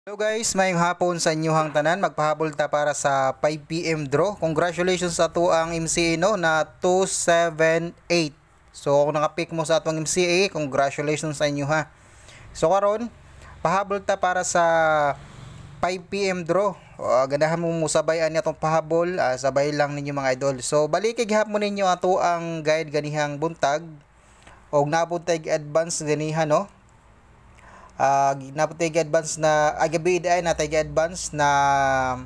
Hello guys, mayong hapon sa inyong tanan. Magpahabol ta para sa 5 PM draw. Congratulations sa ato ang MCA no na 278. So kung naka-pick mo sa atong MCA, congratulations sa inyo ha. So karon, pahabol ta para sa 5 PM draw. Ganahan mo musabayan atong pahabol, sabay lang ninyo mga idol. So balik gihapon ninyo ato ang guide ganihang buntag og naabot tay advance ganiha no. Napatay advance na agabi ay natay advance na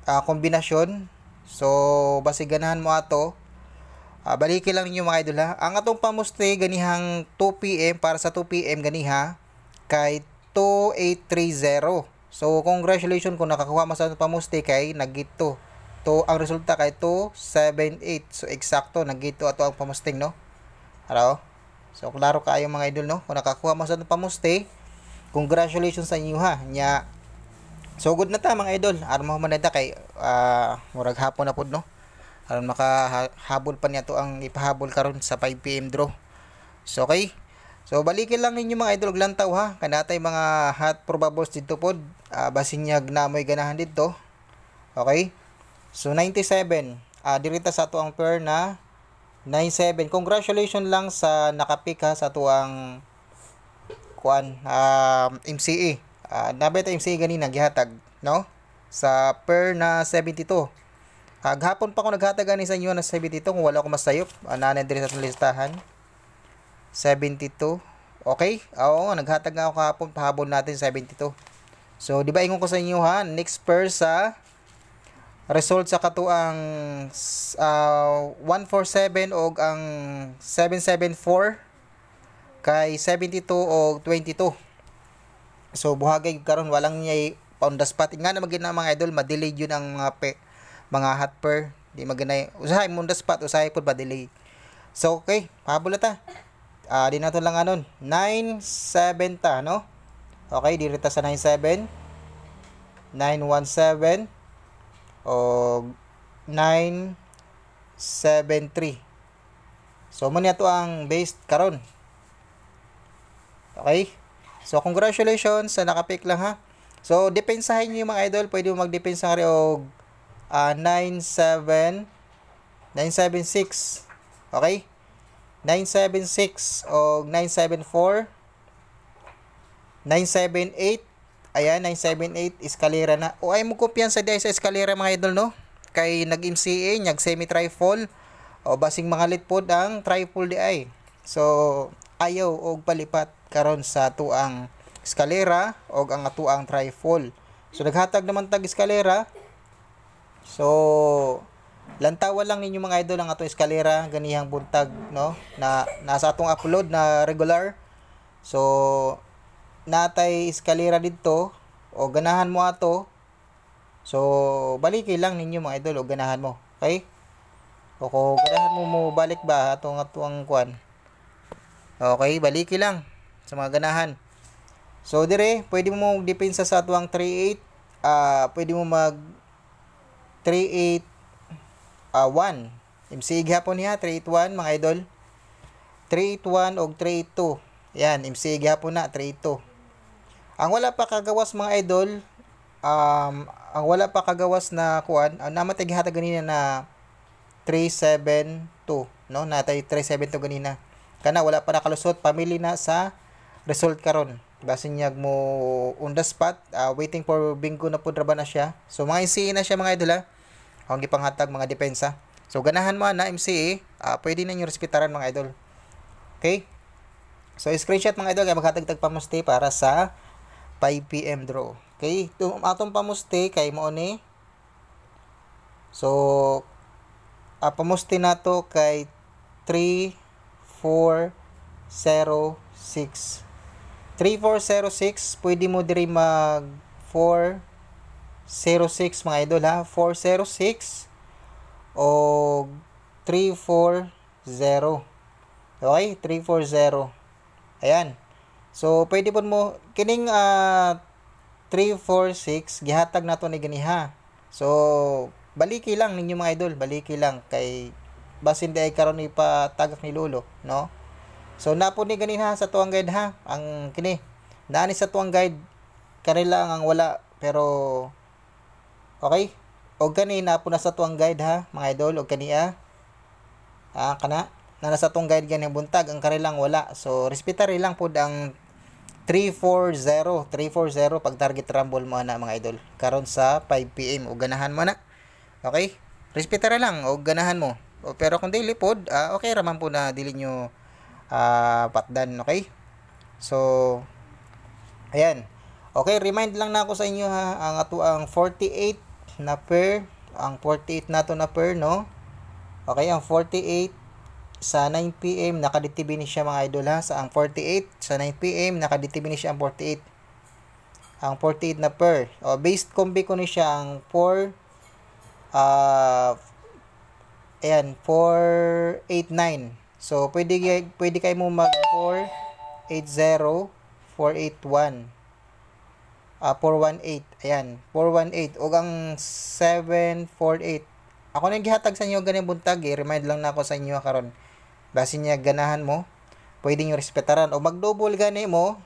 kombinasyon. So basi ganahan mo ato. Baliki lang ninyo mga idol ha. Ang atong pamuste ganihang 2 PM para sa 2 PM ganiha kay 2830. So congratulations kung nakakuha mo sa pamuste kay nagito. To ang resulta kay 278. So eksakto nagito ato ang pamusting no. Hello? So klaro kaayo mga idol no. Kung nakakuha mo sa pamuste, congratulations sa inyo ha. Nya so good na ta mga idol. Aron mo man na kay murag hapon na pud no. Aron makahabol pa niya to ang ipahabol karon sa 5 PM draw. So okay. So balikin lang ninyo mga idol og lantaw ha. Kanatay mga hot probables dito pod. Basin niya namoy ganahan dito. Okay? So 97. Dirita sa ato ang pair na 97. Congratulations lang sa nakapick ha sa tuang kuan MCA. Nabay ta MCA ganina gihatag no sa per na 72. Gahapon pa ko naghatag ani sa inyo na 72 kung wala ko masayop. Nanay diri sa listahan 72. Okay? Oo, naghatag nga ako kahapon pahabol natin 72. So di ba ingon ko sa inyo ha, next per sa result sa katuang 147 og ang 774 kay 72 og 22. So buhagay karon walang niya on the spot. Nga na magina mga idol, ma-delay yun ang mga hot per. Di maganay. Usahay mo on the spot, usahay pud ba-delay. So okay, pahabol ta. Di nato lang anon. 97 ta no. Okay, diri ta sa 97. 917 o 973. So mo niya to ang base karon. Okay? So congratulations sa nakapick lang ha. So depensahin niyo mga idol, pwede mo magdepensa ri og 976. Okay? 976 o 974 978. Ayan, 978 eskalera na. O ay mo kumpiyansa di sa eskalera mga idol no. Kay nag-MCA, nag semi-trifle o basing mga litpod ang trifle di ay. So ayaw og palipat karon sa tuang eskalera og ang atuang trifle. So naghatag naman tag eskalera. So lantawan lang ninyo mga idol ang atong eskalera ganihang buntag no na nasa atong upload na regular. So natay eskalera dito o ganahan mo ato. So baliki lang ninyo mga idol o ganahan mo. Okay? O kung ganahan mo balik ba atong kuan. Okay, baliki lang sa mga ganahan. So dire pwede mo depensa sa atuang 38. Pwede mo mag 381. MC gihapon niya 381 mga idol. 381 og 382. Yan, MC gihapon na 382. Ang wala pa kagawas mga idol, ang wala pa kagawas na kuan, namatay gihatag ganina na 372, no? Natay 372 ganina. Kana wala pa nakalusot, pamili na sa result karon. Basin niya mo on the spot, waiting for bingo na pud ra na siya. So mga MCA na siya mga idol ha. Ang gipanghatag mga depensa. So ganahan mo na MCA, pwede na niyo respetaran mga idol. Okay? So screenshot mga idol kay maghatag tag pamuste para sa 5 PM draw. Okay? Atong pamuste kay mo ni. So pamuste nato kay 3406. 3406 pwede mo diri mag 406 mga idol ha. 406 o 340. Okay? 340. Ayan. So pwede po mo kining 346 gihatag nato ni ganiha. So baliki lang ninyo mga idol, baliki lang kay basin di ay karon ipatagak ni lolo, no? So napo ni ganiha sa tuang guide ha, ang kini. Naani sa tuang guide kanila ang wala, pero okay. Og kanina po nasa tuang guide ha, mga idol, og kaniya. Kana na nasa tuang guide gani buntag ang kanilang wala. So respetari lang pud ang 340 pag target rumble mo na mga idol. Karon sa 5 PM og ganahan mo na. Okay? Respetari lang og ganahan mo. Pero kung daily pod, okay raman po na dili nyo patdan, okay? So ayan. Okay, remind lang na ako sa inyo ha, ang ato ang 48 na pair, ang 48 nato na pair, no? Okay, ang 48 sa 9 PM nakaditibini siya mga idol ha, sa ang 48 sa 9 PM nakaditibini siya ang 48. Ang 48 na pair. Based combi ko ni siya ang 4 ayan, 489. So pwede kayo mo mag 480, 481. 418. Ayan, 418. O ang 748. Ako nang gihatag sa inyo ganing buntag remind lang na ako sa inyo karon. Base niya ganahan mo, pwede nyo respetaran. O mag-double gani mo.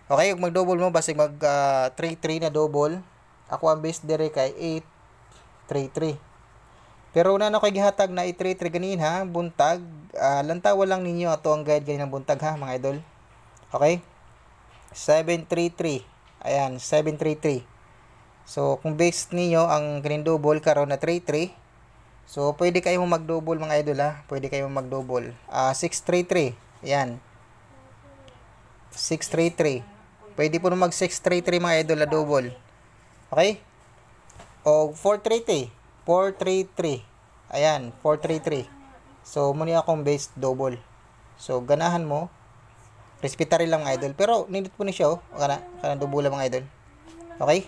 Okay, kung mag-double mo, base mag 3-3 na double. Ako ang base dire kay 8-3-3. Pero una na ko gihatag na 8-3-3 ganin ha, buntag. Lantawa lang ninyo ato ang guide ganin ng buntag ha, mga idol. Okay? 7-3-3. Ayan, 733. So, kung base niyo ang green double karon na 33, so pwede kayo mag-double mga idol ha. Pwede kayo mag-double. 633. Ayan. 633. Pwede po mag 633 mga idol na double. Okay? O 433. 433. Ayan, 433. So, muna akong base double. So, ganahan mo. Respetary lang mga idol. Pero, nindot po ni siya, oh. Kana double lang mga idol. Okay?